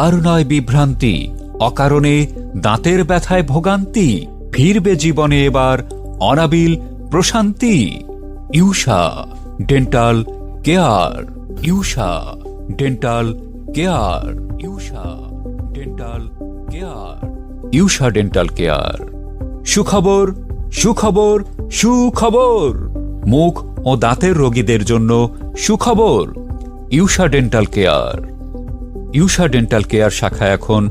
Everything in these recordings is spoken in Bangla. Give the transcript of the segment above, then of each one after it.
আর নয় বিভ্রান্তি, অকারণে দাঁতের ব্যথায় ভোগান্তি, ফিরবে জীবনে এবার অনাবিল প্রশান্তি। Usha dental care, Usha dental care, Usha dental care, Usha dental care. সুখবর, সুখবর, সুখবর! মুখ ও দাঁতের রোগীদের জন্য সুখবর। Usha dental care. Usha dental care শাখা এখন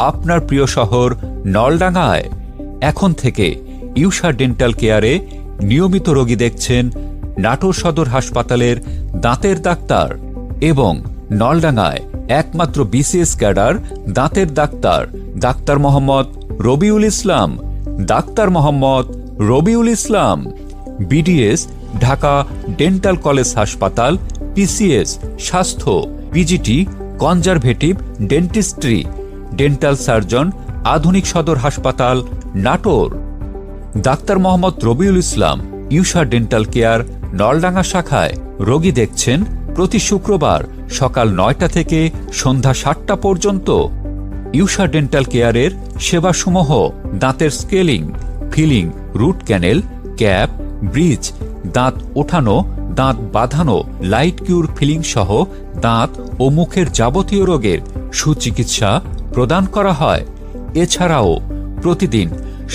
আপনার প্রিয় শহর নলডাঙ্গায়। এখন থেকে ইউষা ডেন্টাল কেয়ারে নিয়মিত রোগী দেখছেন নাটোর সদর হাসপাতালের দাঁতের ডাক্তার এবং নলডাঙ্গায় একমাত্র বিসিএস ক্যাডার দাঁতের doctor doctor Mohammad Rabiul Islam. Doctor Mohammad Rabiul Islam, BDS Dhaka dental college হাসপাতাল, পিসিএস স্বাস্থ্য, PGT conservative dentistry, dental surgeon আধুনিক সদর হাসপাতাল Natore. Doctor Mohammad Rabiul Islam Usha dental care Naldanga শাখায় রোগী দেখছেন প্রতি শুক্রবার সকাল ৯টা থেকে সন্ধ্যা ৭টা পর্যন্ত। ইউষা ডেন্টাল কেয়ারের সেবাসমূহ দাঁতের scaling, filling, root canal, cap, bridge, দাঁত ওঠানো, দাঁত বাঁধানো, লাইট কিউর ফিলিং সহ দাঁত ও মুখের যাবতীয় রোগের সুচিকিৎসা প্রদান করা হয়। এছাড়াও প্রতিদিন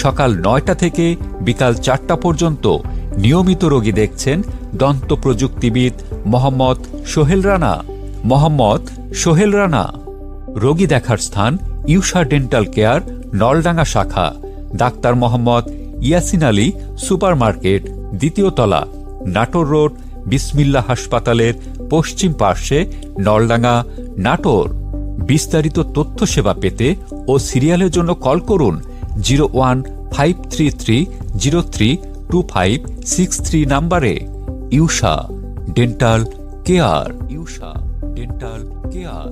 সকাল ৯টা থেকে বিকাল ৪টা পর্যন্ত নিয়মিত রোগী দেখছেন দন্ত প্রযুক্তিবিদ মোহাম্মদ সোহেল রানা। মোহাম্মদ সোহেল রানা। রোগী দেখার স্থান ইউষা ডেন্টাল কেয়ার নলডাঙ্গা শাখা, ডাক্তার মোহাম্মদ ইয়াসিন আলী সুপারমার্কেট, ২য় তলা, নাটোর রোড, বিসমিল্লাহ হাসপাতালের পশ্চিম পার্শ্বে, নলডাঙ্গা, নাটোর। বিস্তারিত তথ্য সেবা পেতে ও সিরিয়ালের জন্য কল করুন 0153303256 নম্বরে। Usha dental care, Usha dental care,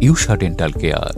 Usha dental care.